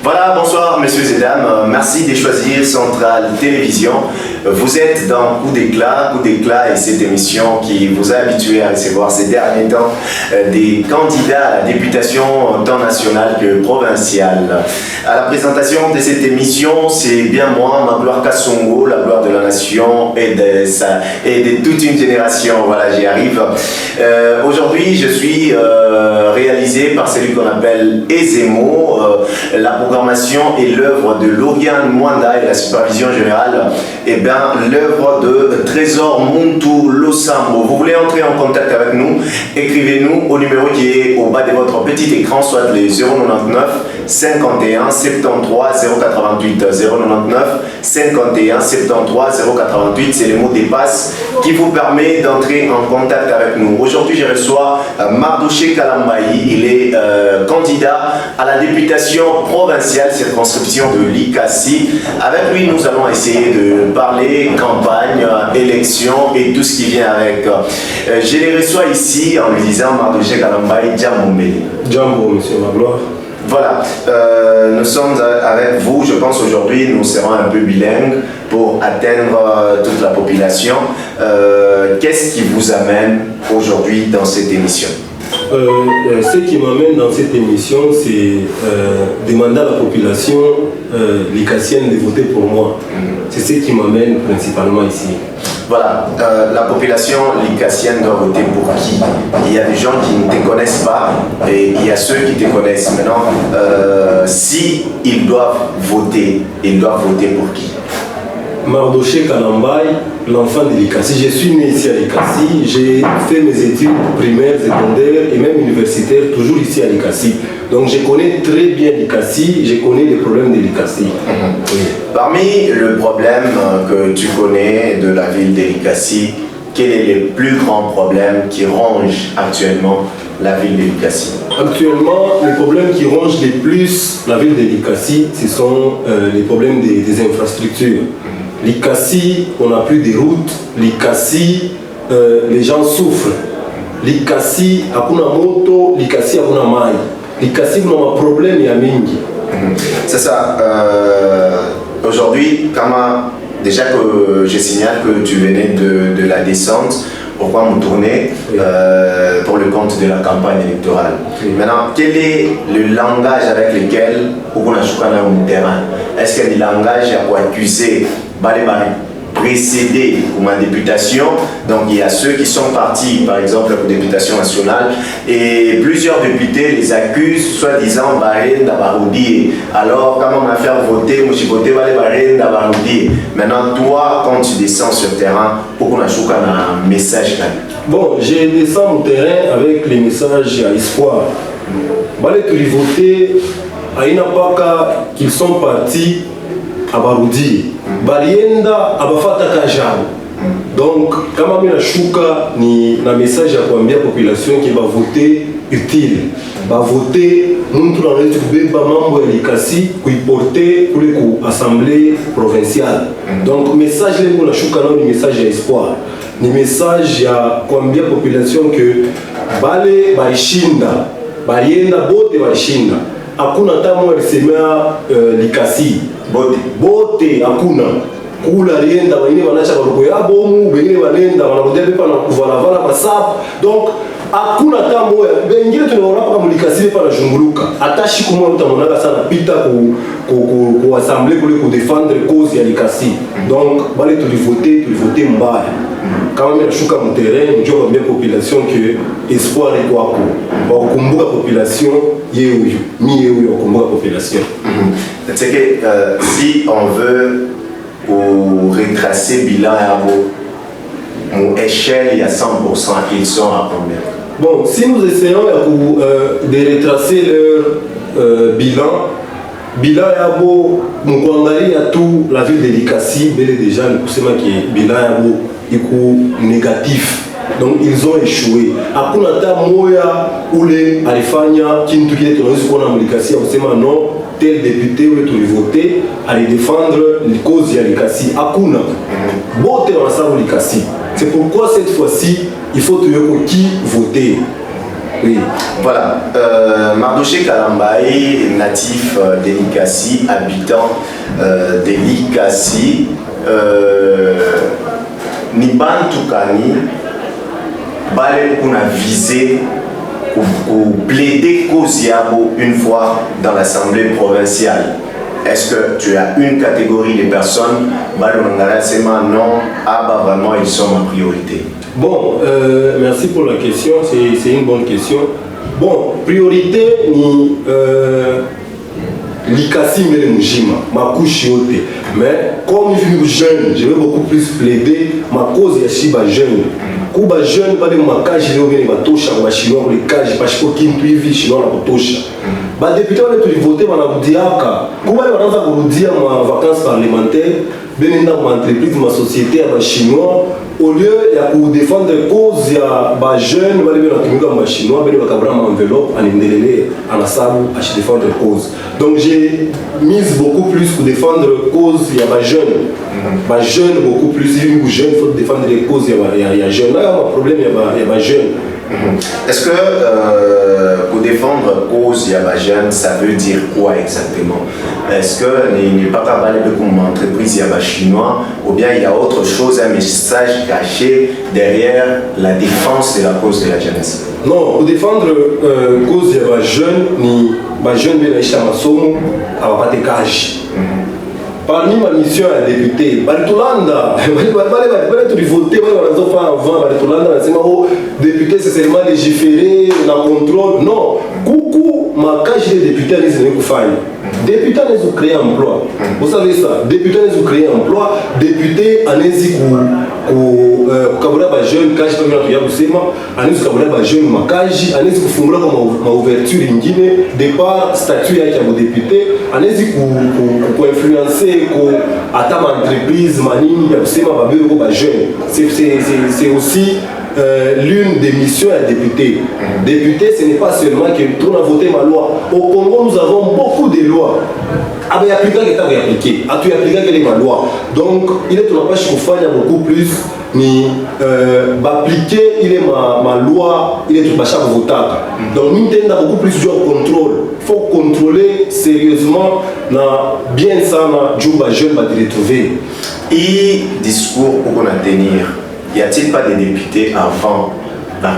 Voilà, bonsoir messieurs et dames, merci de choisir Centrale Télévision. Vous êtes dans Coup d'éclat et cette émission qui vous a habitué à recevoir ces derniers temps des candidats à la députation tant nationale que provinciale. À la présentation de cette émission, c'est bien moi, ma gloire Kassongo, la gloire de la nation et de toute une génération. Voilà, j'y arrive. Aujourd'hui, je suis réalisé par celui qu'on appelle Ezemo, la programmation et l'œuvre de Lauriane Mwanda et la supervision générale, et bien l'œuvre de Trésor Muntu Losambo. Vous voulez entrer en contact avec nous, écrivez-nous au numéro qui est au bas de votre petit écran, soit les 099 51 73 088 099 51 73 088. C'est le mot de passe qui vous permet d'entrer en contact avec nous. Aujourd'hui, je reçois Mardoché Kalambayi. Il est candidat à la députation provinciale circonscription de l'Ikassi. Avec lui, nous allons essayer de parler campagne, élection et tout ce qui vient avec. Je les reçois ici en lui disant Mardoché Kalambayi, Djamombe. Djambo, monsieur Magloire. Voilà, nous sommes avec vous, je pense aujourd'hui nous serons un peu bilingues pour atteindre toute la population. Qu'est-ce qui vous amène aujourd'hui dans cette émission? Ce qui m'amène dans cette émission, c'est demander à la population l'Ikassienne de voter pour moi. C'est ce qui m'amène principalement ici. Voilà, la population l'Ikassienne doit voter pour qui? Il y a des gens qui ne te connaissent pas et il y a ceux qui te connaissent. Maintenant, si ils doivent voter pour qui? Mardoché Kalambayi, l'enfant de l'Ikassi. Je suis né ici à l'Ikassi, j'ai fait mes études primaires, secondaires et même universitaires, toujours ici à l'Ikassi. Donc je connais très bien l'Ikassi, je connais les problèmes de l'Ikassi. Oui. Parmi le problème que tu connais de la ville de l'Ikassi, quel est le plus grand problème qui ronge actuellement la ville de l'Ikassi? Actuellement, les problèmes qui rongent le plus la ville de l'Ikassi, ce sont les problèmes des infrastructures. L'Ikassi, on n'a plus de routes. L'Ikassi, les gens souffrent. L'Ikassi, hakuna moto. L'Ikassi, hakuna mai. L'Ikassi, on a un problème, il y a mingi. C'est ça. Aujourd'hui, déjà que je signale que tu venais de la descente, pourquoi me tourner pour le compte de la campagne électorale. Maintenant, quel est le langage avec lequel on a choisi un terrain? Est-ce qu'il y a des langages pour accuser précédé pour ma députation? Donc il y a ceux qui sont partis par exemple pour députation nationale et plusieurs députés les accusent soi-disant Barenda Baroudi. Alors comment on va faire voter? Moi j'ai voté Barenda Baroudi. Maintenant toi quand tu descends sur le terrain, pourquoi on a choisi un message là? Bon, je descends au terrain avec les messages à espoir. Balé tous les voter à Inapaka qu'ils sont partis à Baroudi. Barienda abafata kajao. Donc kama mimi nashuka ni na message ya kuambia population qui va voter utile. Ba voter mtu anaweza kubeba mambo ya l'Ikassi kuiporter kule ku assemblée provinciale. Donc message leo nashuka nao ni message ya espoir. Ni message ya kuambia population que bale baishinda. Barienda bote baishinda. Hakuna tamu alisemea l'Ikassi. Bote hakuna. Kula rienda wengine wanacha baruko ya bomu, wengine wanaenda wanarudia pepa na kuvala masabu. Donc hakuna tamu wengine tunaona kama l'Ikassi pepa na shunguluka. Hata siku moja mtamonaka sana pita ku assemblée pour ku défendre cause ya l'Ikassi. Donc bale tulivoter mbaya. Kama mimi nashuka mu terrain, ndio kwa population que espoir est quoi pour kumbuka population yeyo mi yeyo kumbuka population. C'est que si on veut retracer bilan à mon échelle il y a 100%, ils sont à combien? Bon, si nous essayons de retracer leur bilan à beau à tout la ville de l'Ikassi, déjà nous savons que bilan à beau est négatif. Donc ils ont échoué. Hakuna ta moya ule alifanya kintu kile tunaweza kuona l'Ikassi kusema non tel député ou tout voter aller défendre les causes ya l'Ikassi. Hakuna. Bote wanasaba l'Ikassi. C'est pourquoi cette fois-ci il faut tuyo qui voter. Oui. Voilà. Mardoché Kalambaye, natif de Likasi, habitant de Likasi, Nibantukani, Bale qu'on a visé pour plaider cause Yabo une fois dans l'Assemblée provinciale. Est-ce que tu as une catégorie de personnes, Balongara Sema, non, vraiment ils sont ma priorité? Bon, merci pour la question, c'est une bonne question. Bon, priorité ni Likasi Mele Mujima, ma couche yote. Mais comme je suis jeune, je vais beaucoup plus plaider ma cause ya Shiba jeune. Kuba jeune, pas de ma cage, je vais me toucher ma chinois pour les cages, parce que qui me suit chinois la touche. Bah député on est voté par la Boudiaka. Kuba on a voulu ma vacances parlementaires, bien dans ma entreprise, ma société à chinois. Au lieu de défendre les causes, il y a des jeunes qui sont chinois, qui ont une enveloppe en Assabu à défendre les causes. Donc j'ai mis beaucoup plus pour défendre les causes, il y a des jeunes. Les jeunes beaucoup plus, il faut défendre les causes, il y a des jeunes. Là, il y a un problème, il y a des jeunes. Est-ce que pour défendre cause, il y a des jeunes, ça veut dire quoi exactement? Est-ce que n'est pas capable de comme entreprise, il y a des chinois, ou bien il y a autre chose, un message caché derrière la défense de la cause de la jeunesse? Non, pour défendre la cause, il y a des jeunes, les jeunes viennent acheter un somme, à pas de cash. Parmi ma mission à député, Baritolanda, tu voter, avant, Baritolanda, député, c'est seulement légiférer, la contrôle. Non, coucou, ma cage de député, elle est faire. Député, elle a créé un emploi. Vous savez ça, député, elle a créé un emploi, député, elle a kabula ba jeune kaji pamela to yabusema anezi kabula ba jeune makaji anezi kufungula kwa ouverture ingine départ statut yake ya député anezi ku influencer ko ata ma entreprise manini ya kusema babelo ko ba jeune c'est aussi l'une des missions à député. Député, ce n'est pas seulement que tout a voté ma loi. Au Congo, nous avons beaucoup de lois. Ah ben, il y a appliqué qui est appliqué. Ah, tu as appliqué quelle est ma loi. Donc, il est tout n'empêche qu'il faut faire beaucoup plus. Ni appliquer, il est ma loi, il est tout machin voter. Donc, nous avons beaucoup plus de contrôle. Il faut contrôler sérieusement bien ça, na Djouba jeune va te retrouver. Et discours pour qu'on a tenir. Y a-t-il pas des députés avant à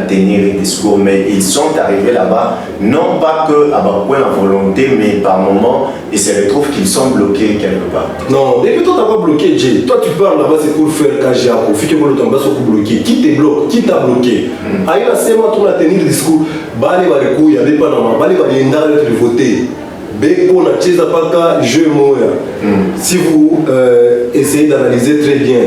tenir des discours, mais ils sont arrivés là-bas, non pas que à la volonté, mais par moment, ils se retrouvent qu'ils sont bloqués quelque part. Non, depuis toi, tu n'as pas bloqué, Jay. Toi, tu parles là-bas, c'est pour faire KGA, pour faire que tu n'as bloqué. Qui te bloque? Qui t'a bloqué? Aïe, la semaine, tu as tenu le discours. Bale, il y a des panama, bale, il y a des voter. Beko, na tcheza paka, jeu moya. Si vous essayez d'analyser très bien,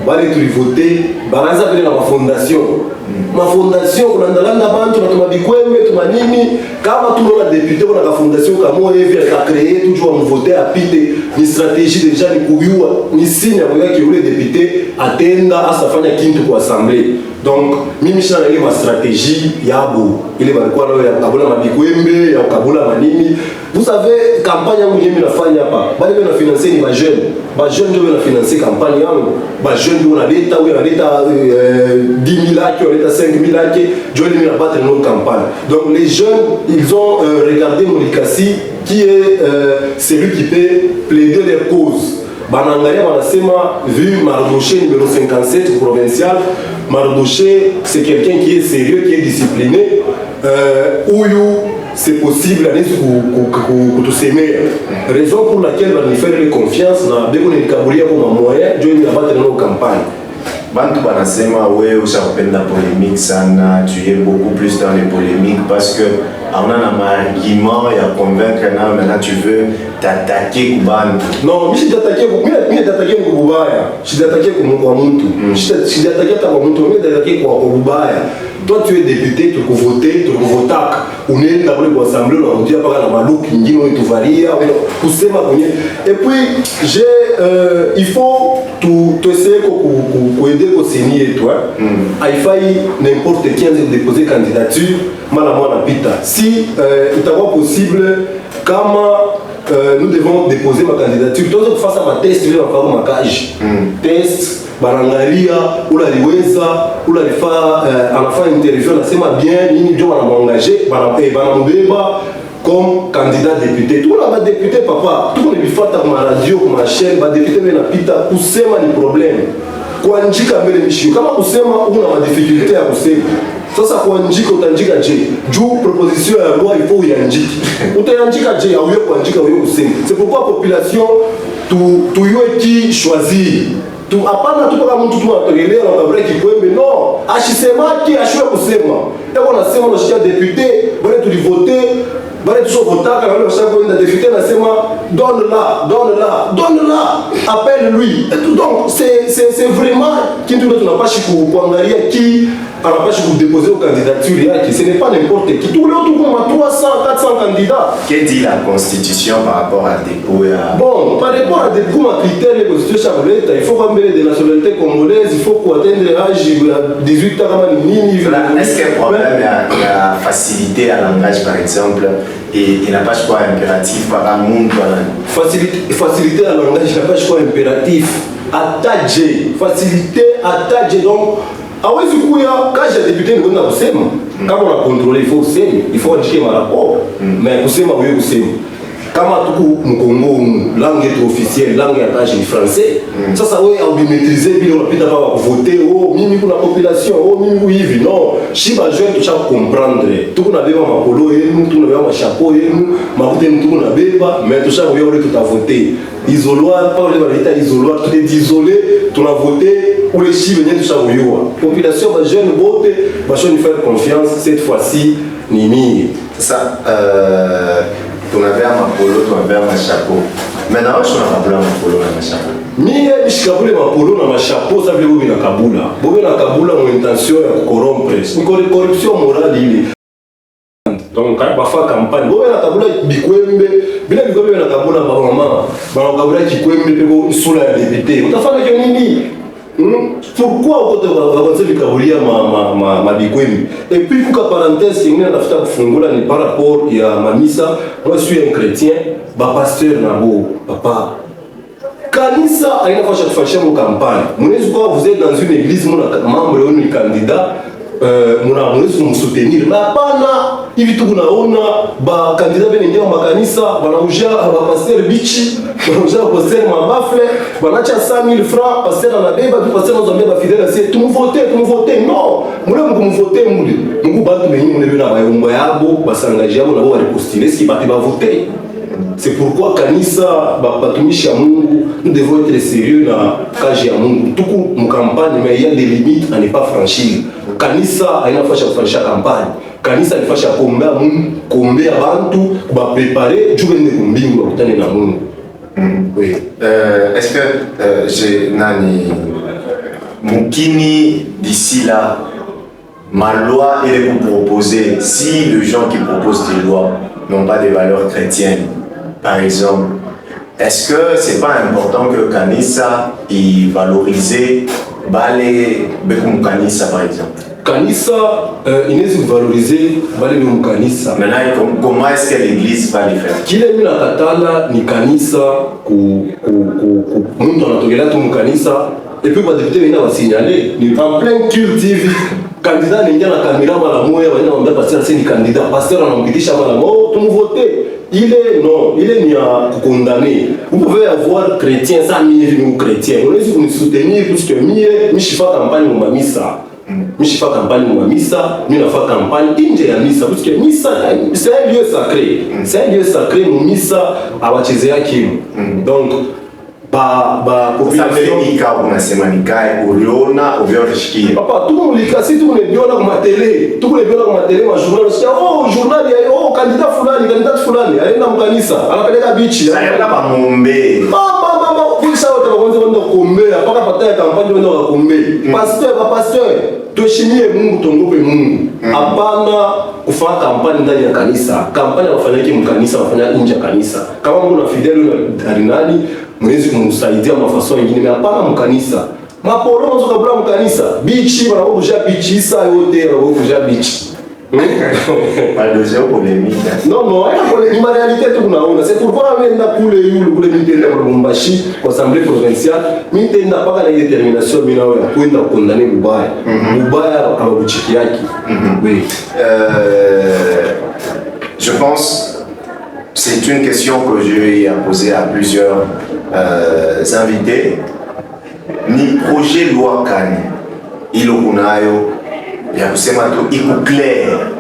bale tu voter, baraza vile na ma fondation. Ma fondation kunandalanda bantu na tumabikweme tumanini kama tunaona député on a fondation kama hivi a créé toujours on voter à pite ni stratégie déjà ni kuyua ni signe ya que le député atenda asafanya kintu kwa assemblée. Donc mimi shana ile ma stratégie yabo ile balikuwa nayo ya kabula mabikwembe ya kabula manini. Vous savez campagne yangu mimi nafanya hapa bali mimi na financer ni ba jeune ndio na financer campagne yangu ba jeune ndio na leta ou na leta 10 000 laki on leta 5 000 laki je vais me battre notre campagne. Donc les jeunes ils ont regardé Molikasi qui est celui qui peut plaider les causes. Banangalia wanasema vu Mardoché numéro 57 provincial, Mardoché c'est quelqu'un qui est sérieux, qui est discipliné, c'est possible d'aller pour s'aimer. Raison pour laquelle on va faire confiance dans des moyens de battre nos campagnes. Bantu banasema wewe usapenda polémique sana, tu es beaucoup plus dans les polémiques parce que on a un argument à convaincre maintenant tu veux t'attaquer kubantu. Non, je t'attaquer mimi t'attaquer kubaya. Je t'attaquer kwa mtu. Je t'attaquer kwa mtu, mimi t'attaquer kwa kubaya. Toi tu es député, tu peux voter, tu peux voter. On est dans l'assemblée, on dit pas la malouki ngino et tout varia, kusema kwenye. Et puis il faut tout essayer pour aider au Sénat toi. Il faille n'importe qui a déposé candidature, malamana pita. Si il est possible comment nous devons déposer ma candidature. Toi face à ma test, je vais faire ma cage. Test banangalia ula liweza ula lifa anafanya interview anasema bien nini ndio wanamwangaje banambeba comme candidat député. Tout le monde député papa, tout le monde bifata kwa radio kwa chaîne ba député bena pita kusema ni problème. Kuandika mbele mishio kama kusema una difficulté ya kusema. Sasa kuandika utaandika je? Juu proposition ya loi il faut uandike. Utaandika je au yeye kuandika wewe kusema. C'est pourquoi population tu yue qui choisir. Tu hapana tu kama mtu tu anatogelea na kabla kikwembe no ashisemaki ashwe kusema. Yeye anasema unashikia député bale tulivoter bale tusovotaka na wale washakwenda député nasema donne là appelle lui. Donc c'est vraiment kitu ndio tunapashi kuangalia ki anapashi kudeposer au candidature yake. Ce n'est pas n'importe qui. Tout le tout comme 300 400 candidats. Que dit la constitution par rapport à dépôt ya... Bon, par rapport à dépôt ma critère de constitution chableta, il faut qu'on ait de nationalité congolaise, il faut qu'on atteigne l'âge de 18 ans comme nini. Est-ce qu'il y a un problème à faciliter à langage par exemple et il n'a pas choix impératif par un monde faciliter à langage, il n'a pas choix impératif. Attacher, faciliter, attacher donc hawezi kuya kazi ya député ndio kusema kama una contrôler il faut kusema il faut andike rapport mais kusema wewe kusema kama tuku mkongo langue est officielle langue ya tâche ni français sasa wewe au maîtriser bila unapita baba kuvoter mimi kuna population mimi hivi non shiba jeune tu chako comprendre tuko na beba mapolo yenu tuko na beba chapeau yenu makuta yenu tuko na beba mais tu chako wewe tu voter isoloir pas les validité isoloir tu es isolé tu na voter pour les chiffres venir tout ça population ba jeune vote ba jeune faire confiance cette fois-ci nini ça tu na beba mapolo tu na beba chapeau maintenant je na kabula mapolo na chapeau mie bishikabule mapolo na chapeau ça veut dire bobi na kabula mon intention ya corrompre ni corruption morale ile donc quand ba fa campagne bobi na kabula bikwembe bila bikwembe na kabula ba mama ba kabula kikwembe peko sula ya député utafanya nini? Pourquoi on va dire ma bikwemi? Et puis pour parenthèse, il y a une par rapport à ma missa. Moi je suis un chrétien, pasteur nabo, papa. Kanisa a une fois chaque fois campagne. Vous êtes dans une église, membre ou un candidat. Muna soutenir na pana hivi tu kunaona ba candidat benengia makanisa banauja ba pasteur bichi banauja pasteur mabafle banacha 100,000 francs pasteur anabeba tu pasteur anazambia fidèle c'est tu me voter non mule mkumvoter mungu bantu benyi mune bina ba yombo yabo basangaje yabo nabo bari postuler ce qui va voter. C'est pourquoi kanisa batumishi ya Mungu nous devons être sérieux na kazi ya Mungu tuku mkampani mais il y a des limites à ne pas franchir. Kanisa haina fasha kufanya campagne. Kanisa ni fasha kuombea Mungu, kuombea bantu, kuba préparer juu wende kumbingu wakutane na Mungu. Oui. Est-ce que j'ai nani Mukini d'ici là ma loi elle est pour proposer si les gens qui proposent des lois n'ont pas des valeurs chrétiennes par exemple, est-ce que c'est pas important que Kanisa y valorise Balé Bekum Kanisa par exemple? Kanisa, il est valorisé Balé Bekum Kanisa. Maintenant, comment est-ce que l'église va le faire? Kile mina katala ni Kanisa mtu anatokea tu Kanisa et puis ba député vient va signaler ni en plein culte TV candidat n'ingia na caméra mara moya wanaambia pasteur c'est ni candidat pasteur anampitisha mara moja tumvoter. Il est mis à condamner. Vous pouvez avoir chrétien, ça ou chrétien. Vous pouvez nous soutenir parce que je fais campagne pour ma missa. Je fais campagne pour ma missa, je fais campagne pour la missa. Parce que missa, c'est un lieu sacré. C'est un lieu sacré, mon missa, à Wachezea Kim. Donc, population unasema nikae uliona uvyoshikia papa tout le monde si tout le biona kwa télé tout le biona kwa télé ma journal c'est journal ya candidat fulani aenda mkanisa anapeleka bichi aenda mamombe mama kisha wote waanze kwenda kuombea mpaka pata ya kampani wenda kuombea pasteur tuheshimie Mungu tuongope Mungu hapana kufanya kampani ndani ya kanisa kampani wafanyike mkanisa wafanya nje ya kanisa kama Mungu na fidèle na arinani mwezi kumsaidia mafaso mengine hapana mkanisa maporo mzo kabla mkanisa bichi wanaokuja bichi saa yote wanaokuja bichi Pas de géopolémique. Non, ni ma réalité tout naona. C'est pourquoi on a coulé le militaire de Lubumbashi, l'Assemblée provinciale, militaire n'a pas la détermination, mais là on a condamné Mubaya. Mubaya à Buchikiaki. Oui. Je pense, c'est une question que j'ai posée à plusieurs invités. Ni projet loi Kani, il okunayo, ya kusema tu iko clair.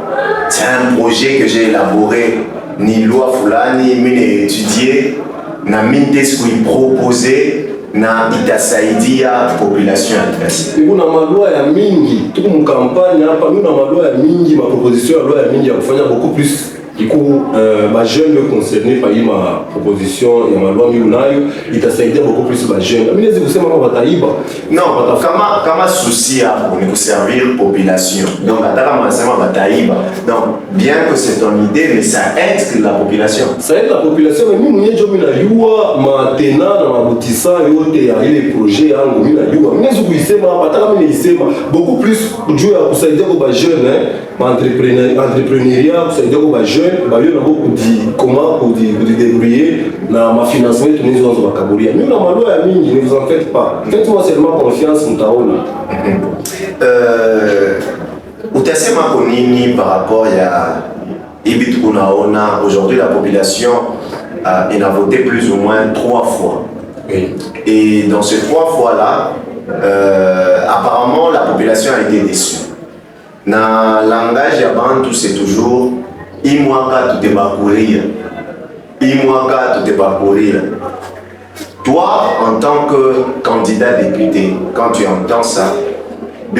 C'est un projet que j'ai élaboré, ni loi fulani, mine étudié, na mine ce qu'il proposé, na itasaidia population adverse. Kuna maloi ya mingi, tuko mkampani hapa, kuna maloi ya mingi, ma proposition ya loi ya mingi ya kufanya beaucoup plus. Du coup, les jeunes concernés par ma proposition et ma loi Miunayo, il t'a aidé beaucoup plus les jeunes. Mais les gens non, comment souci pour servir la population. Donc, donc, bien que c'est ton idée, mais ça aide la population. Ça aide la population, mais nous, nous avons maintenant les projets, beaucoup plus pour aider les jeunes, entrepreneuriat, pour aider les jeunes. Comment pour débrouiller dans ma financement de nos autres Kaburia. Nous, dans ma loi, ne vous en faites pas. Faites-moi seulement confiance en Taola. Utasema konini par rapport à Ibit Kunaona. Aujourd'hui, la population a voté plus ou moins 3 fois. Oui. Et dans ces 3 fois-là, apparemment, la population a été déçue. Dans le langage Yabantu, c'est toujours Imwaka tu te bakourir. Imwaka tu te bakourir. Toi, en tant que candidat député, quand tu entends ça, et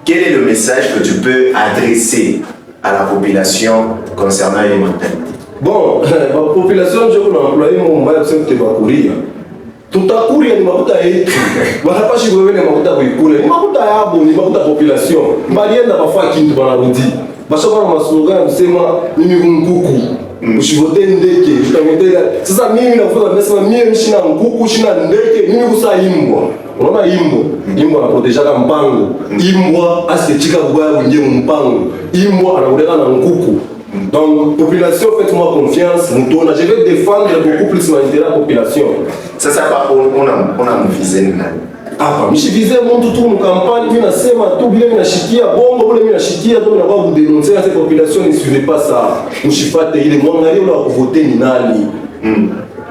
quel est le message que tu peux adresser à la population concernant les mentalités? Bon, la population, je vais employer mon moyen de te bakourir. Tout à coup, il y a des makuta et tout. Voilà pas si vous avez des makuta pour y couler. Les makuta ya bon, les makuta population. Malien n'a pas fait qui dans la route. Parce que ma slogan c'est moi mimi nkuku. Ushivote ndeke. Sasa mimi nafuata nasema mimi shina nkuku shina ndeke mimi kusa imbwa. Unaona imbwa anaproteja kama mpango. Imbwa asichika kubaya kunje mpango. Imbwa anauleka na nkuku. Donc, population, faites-moi confiance. Je vais défendre beaucoup plus l'intérêt de la population. Ça, on a visé. Ah, je visé mon tout mon campagne, je sais tout bien, je suis bon, je suis donc on va vous dénoncer à cette population, ne suivez pas ça. Je suis pas il est moins on va voter ni nani.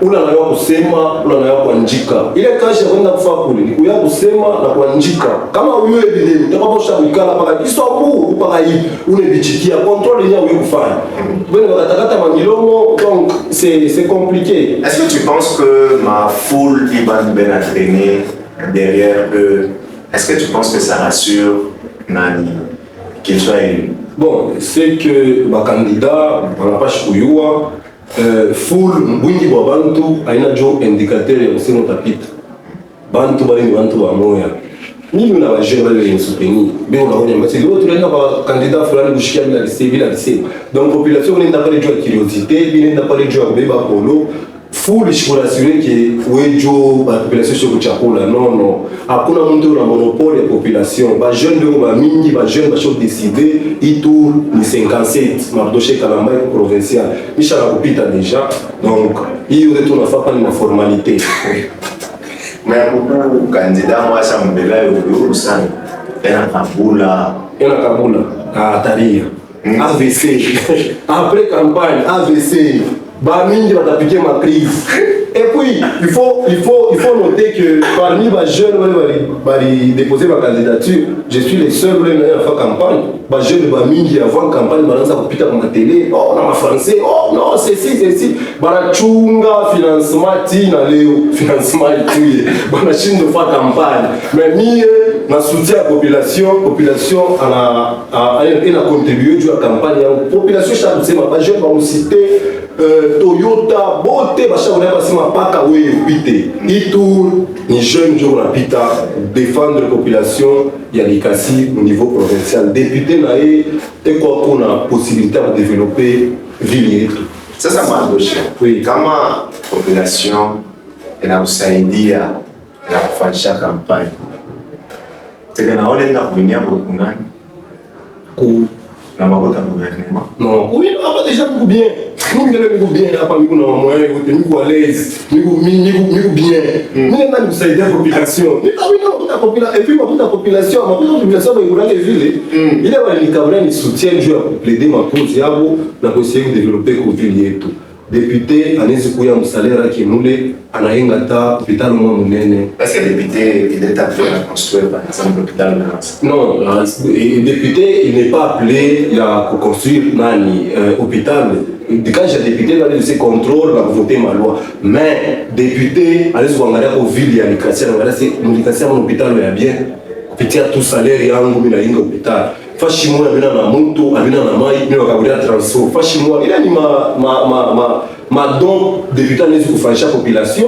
Unanayo kusema, unanayo kuandika. Ile kazi kwenda kufakuli, ni kuya kusema na kuandika. Kama wewe evident, utaposha kuikala paka kisobu, paka hii, unebichikia contrôle yao wewe kufanya. Bwana wakatakata mangilomo, donc c'est compliqué. Est-ce que tu penses que ma foule Iban Ben a traîné derrière eux? Est-ce que tu penses que ça rassure Nani qu'il soit élu? Bon, c'est que ma candidat, on n'a pas chouyua. Full mwingi wa bantu aina jo indicateur ya kusema utapita bantu bali ni bantu wa moya mimi na wajeu wale ni soutenir bien unaona mbasi leo tunaenda kwa candidat fulani kushikia bila lycée donc population inaenda pale juu ya curiosité inaenda pale juu ya beba polo full je peux rassurer que wejo ba population sio kuchakula non hakuna mtu na monopole ya population ba jeune ndio ba mingi ba jeune ba sio décider itu ni 57 mardoche kalamba provincial misha la kupita déjà donc hiyo ndio tunafaa ni formalité. Mais beaucoup candidat moi ça me bela yo sana ena kabula taria AVC après campagne AVC bah mingi va t'appliquer ma crise. Et puis il faut noter que parmi les jeunes qui déposer ma candidature, je suis le seul qui a fait campagne. Les jeunes qui avant campagne balanza kupita kwa télé, oh na français, oh non c'est si barachunga financement tina leo financement tuye. Bana shindo fa campagne. Mais mie na soutien à population a contribué à la campagne. Population chaque semaine ba jeune va citer Toyota, Bote, Bachaouna, Basima, Paka, Pite. Itour, ni jeune jour la Pita, défendre la population, il y a les cassis au niveau provincial. Député, naïe, et quoi qu'on a possibilité de développer ville et tout. Ça m'a gauche. Oui. Comment la population, elle a aussi à la campagne. C'est que nous avons venir pour na mabota gouvernement. Non, oui, hapa déjà nous bien. Nous bien hapa miko na moyen yote miko à l'aise, miko bien. Mais na nous aider population. Mais la population et puis la population va ikola les villes. Il a les cabrins qui soutiennent je plaider ma cause yabo na ko essayer de développer ko ville yetu. Député anaweza kuya msalera kinule anayenga ta hospital mwa munene. Parce que député il est appelé à construire par exemple l'hôpital de Nantes. Non, le député il n'est pas appelé à construire nani hôpital. Quand j'ai député il va se contrôle va voter ma loi. Mais député allez kuangalia ko ville ya Likasi angalia c'est Likasi mon hôpital ya bien. Kupitia tout salaire yangu mimi nainga hôpital. Fashi moja bila na mtu, abina na mai, mimi wakabulia transfert. Fashi moja ila ni ma don député n'ezi kufanyisha population.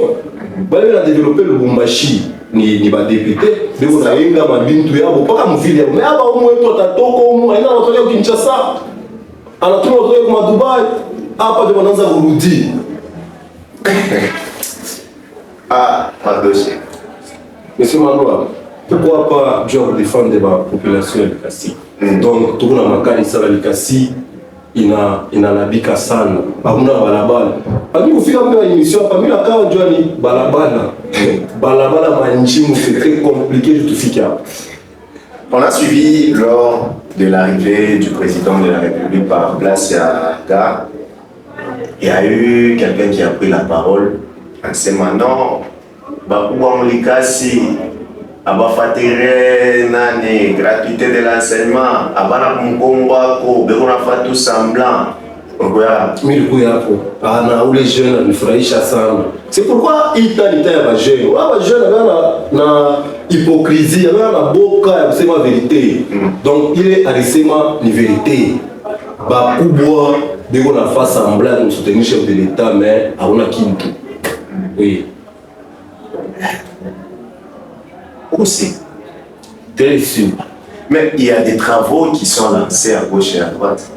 Bale na développer le Lubumbashi ni ba député, beko na yenga mabintu yabo paka mvili yabo. Mais aba umu wetu atatoko umu, aina anatolea Kinshasa. Anatuma watoto kwa Dubai. Hapa ndio wanaanza kurudi. Mardoché. Monsieur Manoa, pourquoi pas job défendre la population de Likasi? Donc tukuna makanisa la Likasi inalabika sana. Hakuna balabala. Hadi kufika mwa émission hapa mimi nakaa njoo ni balabala. Balabala manjimu c'est très compliqué de tufika hapa. On a suivi lors de l'arrivée du président de la République par place à Gare. Il y a eu quelqu'un qui a pris la parole en ce moment. Bakouba Likasi, Abafatere Nani, gratuité de l'enseignement, Abana Mungomba, Bekona Fatou Semblant. Na ule jeune anifurahisha sana. C'est pourquoi itanita ya ba jeune. Wa jeune na hypocrisie, na boka ya kusema vérité. Donc il alisema ni vérité. Ba kubwa beko na fa semblant de soutenir chef de l'État mais hauna kintu. Oui. Aussi. Très sûr. Mais il y a des travaux qui sont lancés à gauche et à droite.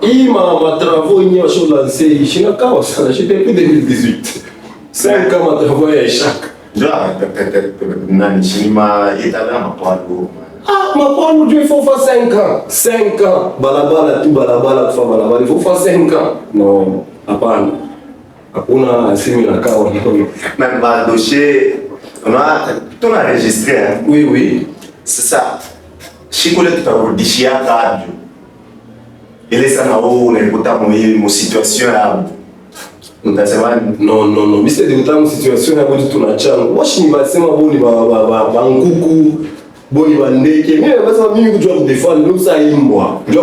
Ma travaux ils sont lancés, j'étais depuis 2018. 5 ans ma travaux à chaque. Ma poids il faut faire 5 ans. 5 ans. Balabala, tout balabala, tout balabala. Il faut faire 5 ans. Non, hapana. Hakuna simu na kawa. Même dans le dossier, on a enregistré. Hein? Oui, oui. C'est ça. Chikole tutarudishia radio. Ile sana wewe unaikuta mu situation ya utasema non. Mimi sisi ndio situation ya kwetu tunachana. Washi ni basema boni ba nkuku, boni ba ndeke. Mimi nasema mimi kujua kudefend nous ça imbwa. Kujua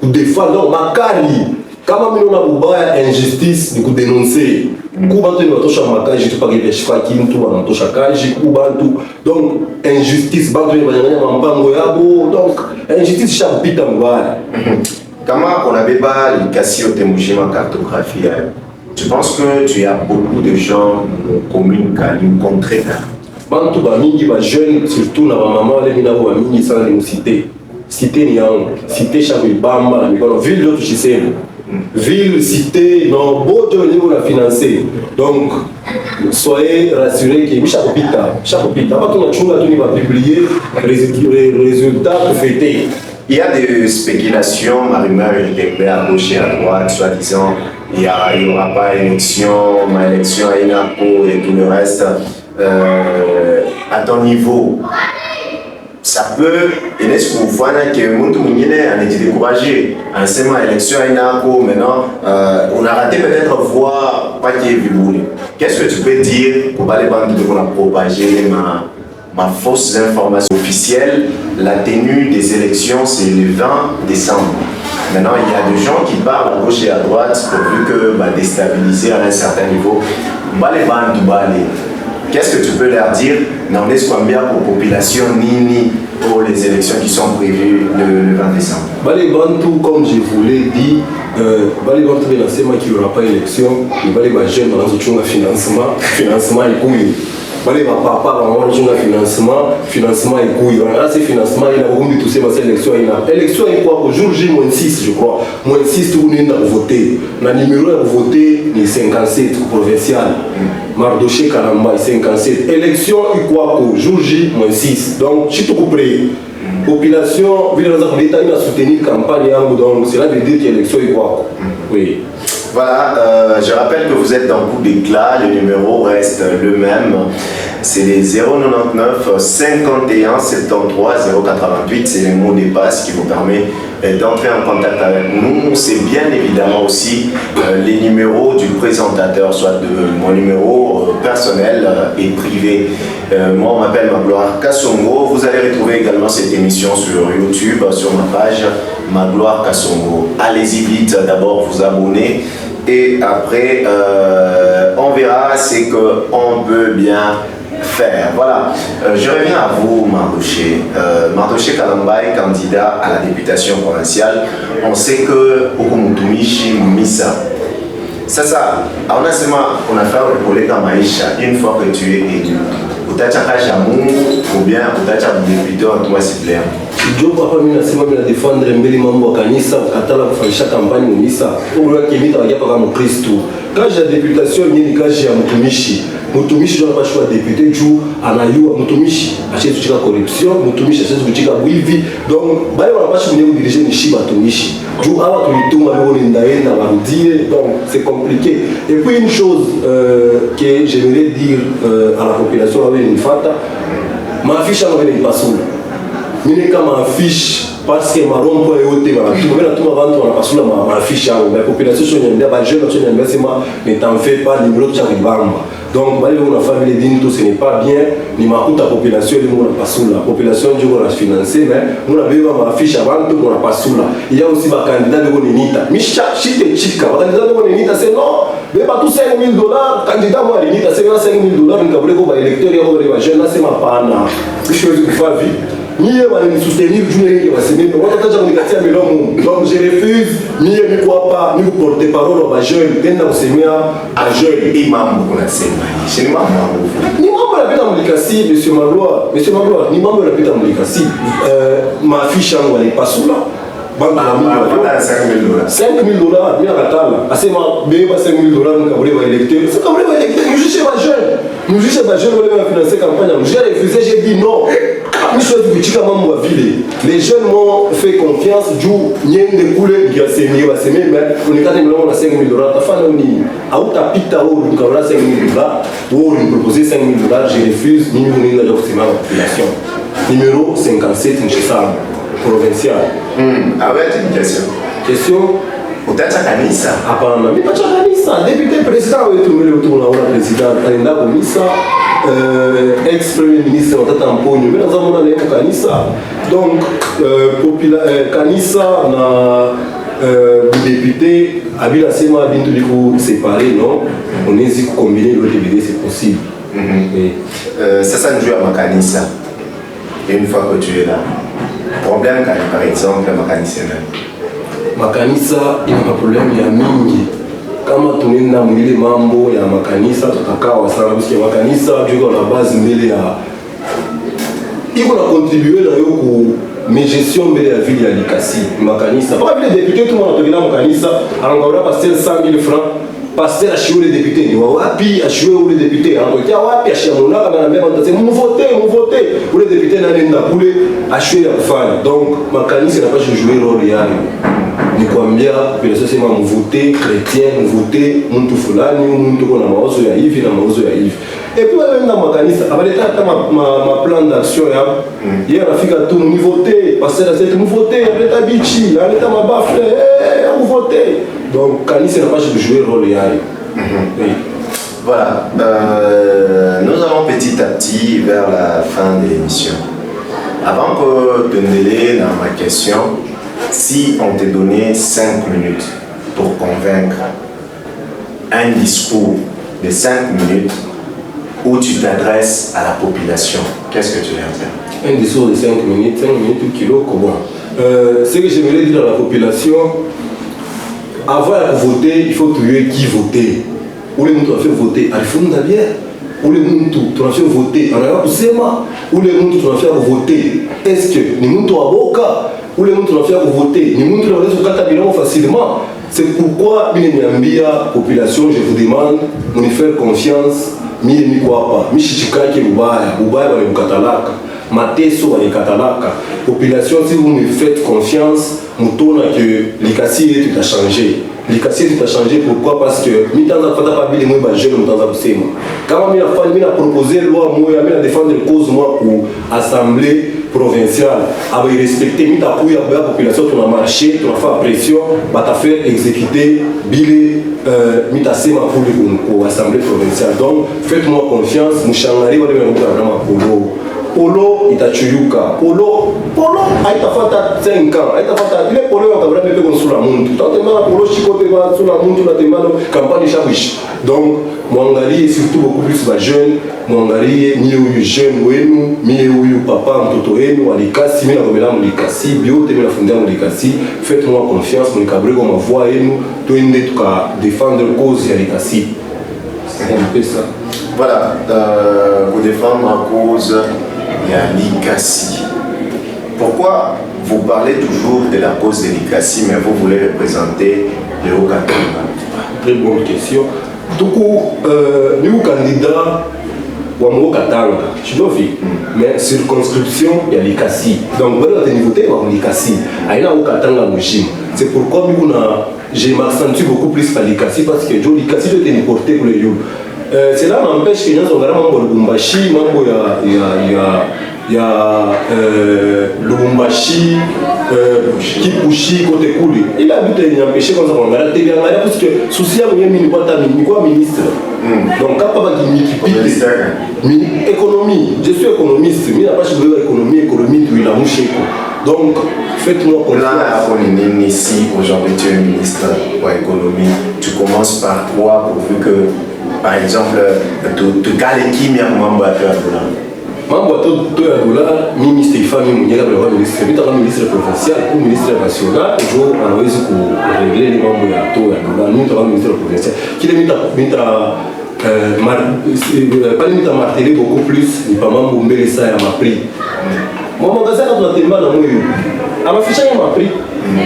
kudefend makali. Kama mimi naona ubaya injustice ni kudenoncer. Kubantu ni watosha makaji tu pake beshika kintu wanatosha kaji kubantu. Donc injustice bantu ni banyanya mambango yabo. Donc injustice shapita mbaya. Comment on avait pas Likasi au Temujima cartographie? Tu penses que tu as beaucoup de gens communes qui ont rencontré? Bantu ba mingi ba jeunes surtout na ba maman les mina ba mingi sana ni cité. Cité ni yangu. Cité Chabibamba na mikono ville de Chisemu. Ville, cité, non, beau Dieu la financer. Donc, soyez rassurés que chaque hôpital, avant qu'on va publier les résultats pour fêter. Il y a des spéculations, Marimar et à gauche et à droite, soi-disant, il n'y aura pas élection, ma élection à Inapo et tout le reste. À ton niveau, ça peut, et est-ce que vous voyez que Moutou Mounine a été découragé en ce moment élection à Inapo, maintenant, on a raté peut-être voir pas qui est vu. Qu'est-ce que tu peux dire pour les bandes qu'on a propagé ma fausse information officielle? La tenue des élections, c'est le 20 décembre. Maintenant, il y a des gens qui parlent à gauche et à droite pourvu que déstabiliser à un certain niveau. Les bandes, qu'est-ce que tu peux leur dire? N'en est-ce combien pour la population ni pour les élections qui sont prévues le 20 décembre? Les Bantou, comme je vous l'ai dit, les Bantou, c'est moi qui n'aura pas d'élection. Les jeunes, on a financement et couille. Les papa, on a financement et couille. Là, c'est financement, il a beaucoup de tout ça, c'est l'élection. L'élection est quoi? Au jour J, -6, je crois. -6, tout le monde a voté. Le numéro a voté, il est 57, provincial. Mardoché Kalamba, 57. Élection est quoi? Au jour J, -6. Donc, je suis tout prêt. population vile naza kuleta ina soutenir campagne yangu, donc cela veut dire que l'élection est quoi. Oui. Voilà, je rappelle que vous êtes dans Coup d'éclat, le numéro reste le même. C'est les 099 51 73 088, c'est le mot de passe qui vous permet d'entrer en contact avec nous. C'est bien évidemment aussi les numéros du présentateur, soit de mon numéro personnel et privé. Moi, on m'appelle Magloire Kassongo. Vous allez retrouver également cette émission sur YouTube, sur ma page Magloire Kassongo. Allez-y vite, d'abord vous abonner. Et après, on verra ce qu'on peut bien faire. Voilà, je reviens à vous, Mardoché. Mardoché Kalambay, candidat à la députation provinciale. On sait que Okomutumishi Misa. Ça, on a fait un collègue à Maïcha une fois que tu es élu. Utachaka Jamou ou bien Utachaka député en toi suppléant. Ndio hapa mimi nasema mimi na defendre mbele mambo ya kanisa katala kufanyisha kampani munisa kwa kimita wajapa kama Kristo. Kazi ya deputation ni kazi ya mtumishi. Mtumishi ndio anapaswa député juu anayua mtumishi acheze kuchika corruption, mtumishi acheze kuchika wivi. Donc bale wanapaswa kunyo diriger ni shiba mtumishi. Juu hawa tulituma leo ndaenda barudie, donc c'est compliqué. Et puis une chose que j'aimerais dire à la population avec une fata, ma fiche à l'envers pas sous. Mine kama affiche parce que marompo yote wanatuma watu wanapasula affiche yao la population nyambia ba jeune tu nyambia sema ne t'en fais pas numéro cha ribamba. Donc bali on a famille dini tout ce n'est pas bien ni makuta population ile mona pasula population ndio on a financer mais on a beba ma affiche avant tout on a pasula. Il y a aussi ba candidat de bonita misha chite chika ba candidat de bonita c'est non beba tout $5,000 candidat moi bonita c'est $5,000 ngabule ko ba électeur ya ko ba jeune là c'est ma pana je veux faire vie. Niye wale soutenir juu ya waseme watataja kunikatia milomo, donc je refuse niye miko hapa ni porte parole wa jeune tena kusemea a jeune imam kunasema ni mambo ni mambo yanapita mlikasi monsieur Magloire ni mambo yanapita mlikasi ma fiche yangu alipasula banka na mimi wala $5,000 mimi nakatala asema beba $5,000 nikabule wa électeur c'est comme les électeurs nous juge ba jeune wale financer campagne j'ai refusé j'ai dit non. Les jeunes m'ont fait confiance du nyende kule ngiasemie baseme mais unikate mlango na $5,000 tafanya nini au tapita au ukabla $5,000 ou on proposer $5,000 je refuse mimi uninga ndio kusema population numéro 57 Nchesaba provincial avec une question utacha kanisa hapana mimi pacha kanisa député président wetu mbele tunaona president anaenda komisa ex-premier ministre Matata Mponyo mais nous avons le kanisa donc kanisa na député abila sema bintu liko séparé non on hésite combiner le DVD c'est possible ça nous joue à makanisa et une fois que tu es là problème par exemple makanisa makanisa ina problème ya mingi kama tunaenda mwile mambo ya makanisa tutakawa sana parce makanisa juko na base mbele ya iko na contribuer na yo ku gestion mbele ya ville ya Likasi makanisa pas vile député tout le monde tokina makanisa angaura passer 100,000 francs passer à chier les députés ni wapi à chier les députés anatokia wapi à chier monaka na mbele on dit vous votez pour les députés na nenda kule à chier ya kufanya donc makanisa n'a pas jouer rôle yao ni kuambia population sema mvote chrétien mvote mtu fulani mtu kuna mawazo ya hivi na mawazo ya hivi et puis même dans makanisa abaleta hata ma plan d'action ya yeye anafika tu mvote passer à cette mvote aleta bichi aleta mabafle mvote donc kanisa n'a pas joué rôle yao oui. Voilà, nous allons petit à petit vers la fin de l'émission. Avant que de mêler dans ma question, si on te donnait 5 minutes pour convaincre, un discours de 5 minutes où tu t'adresses à la population, qu'est-ce que tu vas dire? Un discours de 5 minutes ou kilo, comment ce que j'aimerais dire à la population, avant de voter, il faut trouver qui voter. Où les gens ont fait voter, il faut nous bien. Où les gens ont fait voter, on a où les gens ont fait voter. Est-ce que les gens ont avocat? Où les gens ont fait voter, les gens ont fait facilement. C'est pourquoi, la population, je vous demande de me faire confiance. Mimi kwa hapa, mishi chikake ubaya, ubaya wale mkatalaka. mateso ya katalaka population si vous me faites confiance mutona que likasi yetu itachangé. Likasi yetu itachangé pourquoi? Parce que mitanza kufata pa bile mwe ba jeune mtanza kusema kama mimi nafanya mimi na proposer loi moya mimi na défendre cause moi pour assemblée provinciale aba respecter mita kuya ba population tuna marché tuna faire pression bata faire exécuter bile mita sema pour assemblée provinciale. Donc faites-moi confiance mushangari wale vraiment polo itachuyuka polo haitafata 5 ans haitafata ile polo yatabra bebe konsula muntu tatemana polo chikote ba sula muntu na temano campagne shawish. Donc mwangalie surtout beaucoup plus ba jeune mwangalie ni huyu jeune wenu mie huyu papa mtoto wenu alikasi mimi na komela mlikasi biote mimi nafundia mlikasi. Faites-moi confiance mlikabrego ma voix yenu twende tuka défendre cause ya likasi. C'est un peu ça. Voilà, vous défendre en cause de l'Ikasi. Pourquoi vous parlez toujours de la cause de l'Ikasi, mais vous voulez représenter le Haut-Katanga? Très bonne question. Du coup, nous, candidat au Haut-Katanga, je dois vivre, mais circonscription, il y a l'Ikasi. Donc, vous allez voter pour l'Ikasi. Il y a Haut-Katanga Mouchim. C'est pourquoi j'ai m'accentue beaucoup plus par l'Ikasi, parce que l'Ikasi doit être importé pour les jours. Cela m'empêche que nous avons mambo Lubumbashi, mambo ya Lubumbashi, Kipushi, côté Kouli. Il a but de m'empêcher comme ça on regarde télé parce que souci à moi ni quoi ministre. Donc capable de économie. Je suis économiste, mais la pas de économie tu la mouche. Donc faites-moi confiance. Là on est ici aujourd'hui tu es ministre de l'économie. Tu commences par quoi pourvu que par exemple, tu gagnes qui m'a mambo à faire dollar. Mambo à dollar, ministre Ifami Mounyela ministre provincial ou ministre national, je analyse pour régler les mambo à dollar. Nous avons ministre provincial qui les pas marteler beaucoup plus, ni pas mambo mbele ça ya mapri. Mon magasin quand on a tellement dans moyo. À ma fiche ya mapri.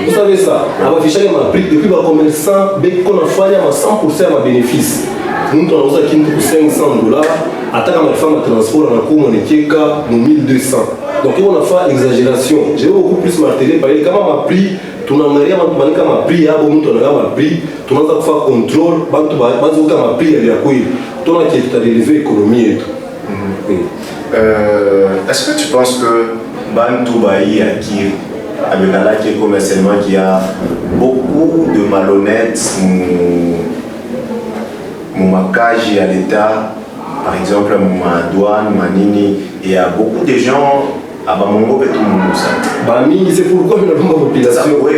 Vous savez ça, à ma fiche ya mapri depuis ba commerçant dès qu'on a fait à 100% à bénéfice. Nous avons usé $500, attaque à ma femme à transport, on a cours, on est qui 1200. Donc on a fait exagération. J'ai beaucoup plus martelé, parce que quand on m'a pris, tu n'as rien pris, on a pris, tu n'as pas fait contrôle, tu n'as pris, il y a quoi, tu n'as pas élevé l'économie et tout. Est-ce que tu penses que Bantou Bayi Akir, avec Allah qui est commercialement, qui a beaucoup de malhonnêtes, mon maquage à l'État, par exemple, ma douane, ma nini, il y a beaucoup de gens à Bamongo et tout le monde ça. Bami, c'est pourquoi nous avons une population. Oui,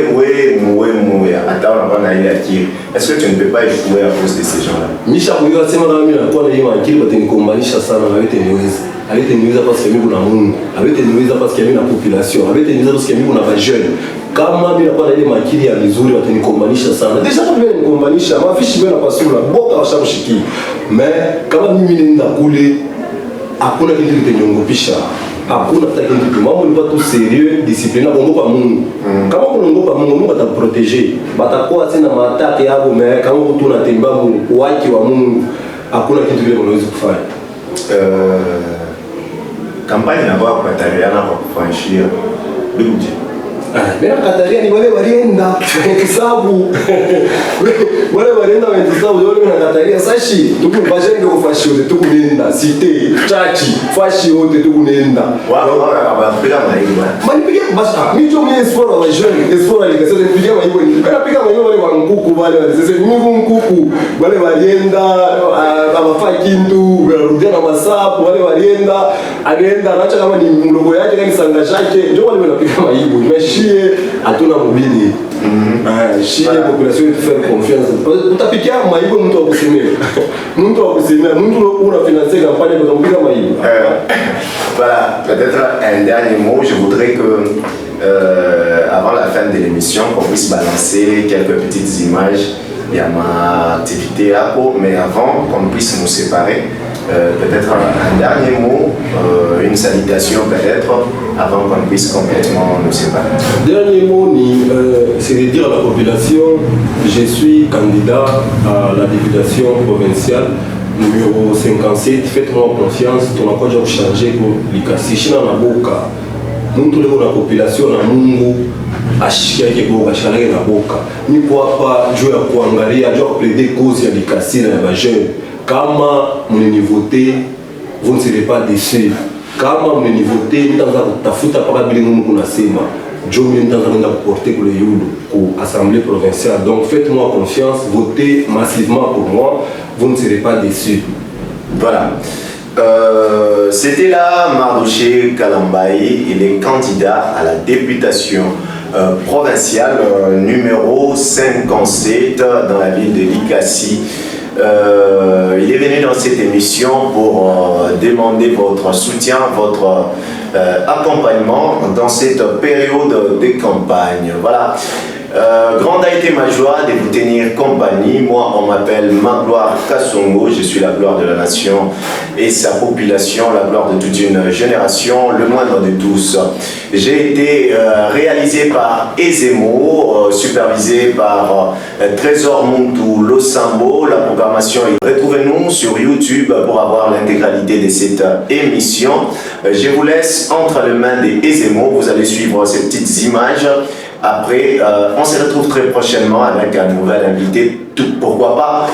attends, on va aller à qui? Est-ce que tu ne peux pas échouer à cause de ces gens-là? Misha, vous avez dit que tu as dit que tu as dit que avec des nuisances parce qu'il y a un monde, avec des nuisances parce qu'il y a une population, avec des nuisances parce qu'il y a un jeune. Quand on a parlé de Makiri à Missouri, on a une compagnie chassante. Déjà, on a une compagnie chassante, ma fiche bien la passion, la boîte à chaque chiki. Mais quand on a mis une coulée, après on a dit que nous pisha. Après on a dit que nous ne pas tout sérieux, discipliné, on ne pas monde. Quand on ne pas monde, on va te protéger. Bata quoi c'est na matata ya go mais quand on tourne à temba mu waki wa mungu, après on a dit que nous devons faire. Campagne d'abord pour Katariana pour franchir le budget. Mais la Katariana, ils vont varienda, sabu. Wale varienda wentisabu, wale na Katariana sashi. Tuku bajenge ufashi wote, tuku nenda, cité, chachi, fashi wote, tuku nenda. Wa piga maiwa. Mani piga basta. Mimi jo mimi sport wa jeune, sport ali kasa piga maiwa. Kana piga maiwa wale wa nkuku wale wale. Sasa mimi nkuku wale varienda, abafa kintu, rudia na masapu, wale varienda, alienda anacha kama ni mlogo yake kama sanga chake, ndio wale wanapiga maiwa. Meshie hatuna mobili. Shie population de faire confiance. Utapikia maiwa mtu wa kusemea. Mtu wa kusemea, mtu una financer campagne kwa kupiga maiwa. Voilà, peut-être un dernier mot. Je voudrais que, avant la fin de l'émission, qu'on puisse balancer quelques petites images de ma activité à Pau, mais avant qu'on puisse nous séparer, peut-être un dernier mot, une salutation peut-être, avant qu'on puisse complètement nous séparer. Dernier mot, c'est de dire à la population, je suis candidat à la députation provinciale. numéro 57, faites-moi confiance, on a quoi de changer pour l'Ikasi. China na boka, nous tous les la population na mungu, ashikiake boka, ashikiake na boka. Ni kwa pa juu ya kuangalia, juu ya plaider cause ya l'Ikasi na ba jeune. Kama mnenivote, vous ne serez pas déçus. Kama mnenivote, mtaanza kutafuta paka bili mungu kunasema. Joe Mlindanza porter pour le Youlou, pour l'Assemblée provinciale. Donc faites-moi confiance, votez massivement pour moi, vous ne serez pas déçus. Voilà. C'était là Mardoché Kalambaye, il est candidat à la députation provinciale numéro 57 dans la ville de Likasi. Il est venu dans cette émission pour demander votre soutien, votre accompagnement dans cette période de campagne. Voilà. Grande a été ma joie de vous tenir compagnie. Moi, on m'appelle Magloire Kassongo. Je suis la gloire de la nation et sa population, la gloire de toute une génération, le moindre de tous. J'ai été réalisé par Ezemo, supervisé par Trésor Muntu Losambo. La programmation est... Retrouvez-nous sur YouTube pour avoir l'intégralité de cette émission. Je vous laisse entre les mains des Ezemo. Vous allez suivre ces petites images. Après, on se retrouve très prochainement avec un nouvel invité. Pourquoi pas,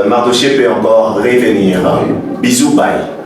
Mardoché peut encore revenir. Bisous, bye.